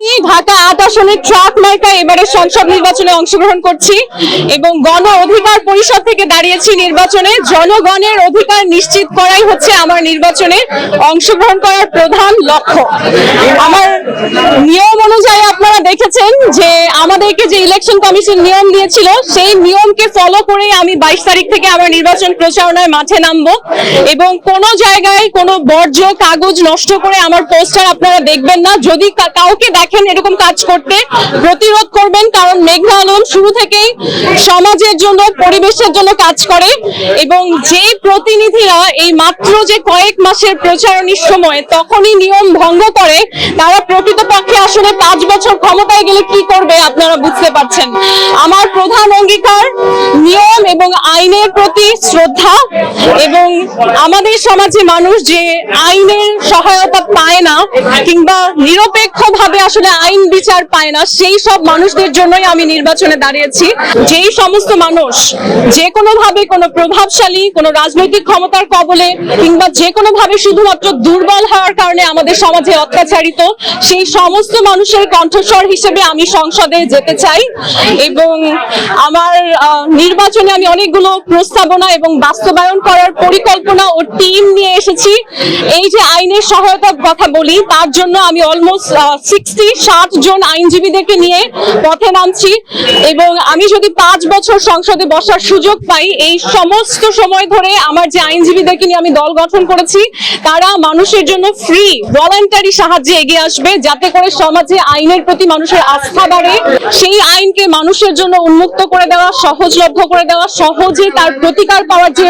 ঢাকা ৮ আসনের ট্রাক মার্কা এবারে সংসদ নির্বাচনে অংশগ্রহণ করছি এবং গণ অধিকার পরিষদ থেকে দাঁড়িয়েছি নির্বাচনে। জনগণের অধিকার নিশ্চিত করাই হচ্ছে আমার নির্বাচনে অংশগ্রহণ করার প্রধান লক্ষ্য। আমার নিয়ম অনুযায়ী আপনারা দেখেছেন যে আমাদেরকে যে ইলেকশন কমিশন নিয়ম দিয়েছিল সেই নিয়মকে ফলো করে আমি 22 তারিখ থেকে আমার নির্বাচন প্রচারণায় মাঠে নামবো এবং কোনো জায়গায় কোনো বর্জ্য কাগজ নষ্ট করে আমার পোস্টার আপনারা দেখবেন না। যদি কাউকে দেখেন এরকম কাজ করতে, প্রতিরোধ করবেন, কারণ মেঘনা আলম শুরু থেকেই সমাজের জন্য, পরিবেশের জন্য কাজ করে এবং যে প্রতিনিধিরা এই মাত্র যে কয়েক মাসের প্রচারণীর সময় তখনই নিয়ম ভঙ্গ করে, তারা প্রকৃতপক্ষে আসলে 5 বছর ক্ষমতায় গেলে কি করবে আপনারা বুঝতে পারছেন। আমার প্রধান অঙ্গীকার নিয়ম এবং আইনের প্রতি শ্রদ্ধা, এবং আমাদের সমাজে মানুষ যে আইনের সহায়তা পায় না কিংবা নিরপেক্ষভাবে আসলে আইন বিচার পায় না, সেই সব মানুষদের জন্যই আমি নির্বাচনে দাঁড়িয়েছি। যেই সমস্ত মানুষ যে কোনো ভাবে কোনো প্রভাবশালী কোনো রাজনৈতিক ক্ষমতার কবলে কিংবা যে কোনো ভাবে শুধুমাত্র দুর্বল হওয়ার কারণে আমাদের সমাজে অত্যাচারিত, সেই সমস্ত মানুষের কণ্ঠস্বর হিসেবে আমি সংসদে যেতে চাই এবং আমার নির্বাচনে আমি অনেকগুলো প্রস্তাবনা এবং বাস্তবায়ন করার পরিকল্পনা ও টিম নিয়ে এসেছি। এই যে আইনের সহায়তার কথা বলি, তার জন্য আমি অলমোস্ট 60 জন আইনজীবীদেরকে নিয়ে পথে নামছি এবং আমি যদি 5 বছর সংসদে বসার সুযোগ পাই, এই সমস্ত সময় ধরে আমার যে আইনজীবীদেরকে নিয়ে আমি দল গঠন করেছি, তারা মানুষের জন্য ফ্রি ভলান্টারি সাহায্যে এগিয়ে আসবে, যাতে করে সমাজে আইনের প্রতি মানুষের আস্থা বাড়ে। সেই আইনকে মানুষের জন্য উন্মুক্ত করে দেওয়া, সহজলভ্য করে দেওয়া, সহজে তার প্রতিকার পাওয়ার যে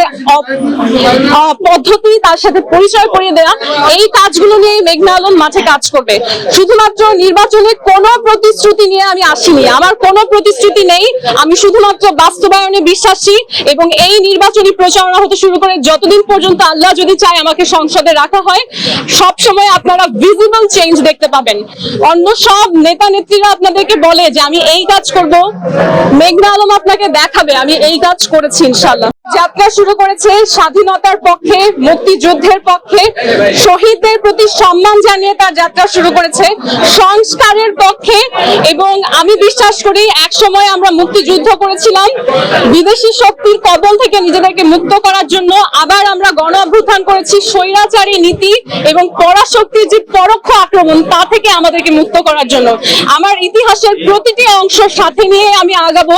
পদ্ধতি তার সাথে পরিচয় করিয়ে দেওয়া, এই কাজগুলো নিয়ে মেঘনা আলম মাঠে কাজ করবে। শুধুমাত্র নির্বাচনে কোনো প্রতিশ্রুতি নিয়ে আমি আসিনি, আমার কোনো প্রতিশ্রুতি নেই, আমি শুধুমাত্র বাস্তবায়নে বিশ্বাসী এবং এই নির্বাচনী প্রচারণা হতে শুরু করে যতদিন পর্যন্ত আল্লাহ যদি চায় আমাকে সংসদে রাখা হয়, সব সময় আপনারা ভিজিবল চেঞ্জ দেখতে পাবেন। অন্য সব নেতা নেত্রীরা আপনাদেরকে বলে যে আমি এই কাজ করব, মেঘনা আলম আপনাকে দেখাবে আমি এই কাজ করেছি ইনশাআল্লাহ। যাত্রা শুরু করেছে স্বাধীনতার পক্ষে, মুক্তিযুদ্ধের পক্ষে, শহীদদের প্রতি সম্মান জানিয়ে তার যাত্রা শুরু করেছে, সংস্কারের পক্ষে। এবং আমি বিশ্বাস করি এক সময় আমরা মুক্তিযুদ্ধ করেছিলাম বিদেশি শক্তির কবল থেকে নিজেদেরকে মুক্ত করার জন্য, আবার আমরা গণ অভ্যুত্থান করেছি স্বৈরাচারী নীতি এবং পরাশক্তির যে পরোক্ষ আক্রমণ তা থেকে আমাদেরকে মুক্ত করার জন্য। আমার ইতিহাসের প্রতিটি অংশ সাথে নিয়ে আমি আগাবো।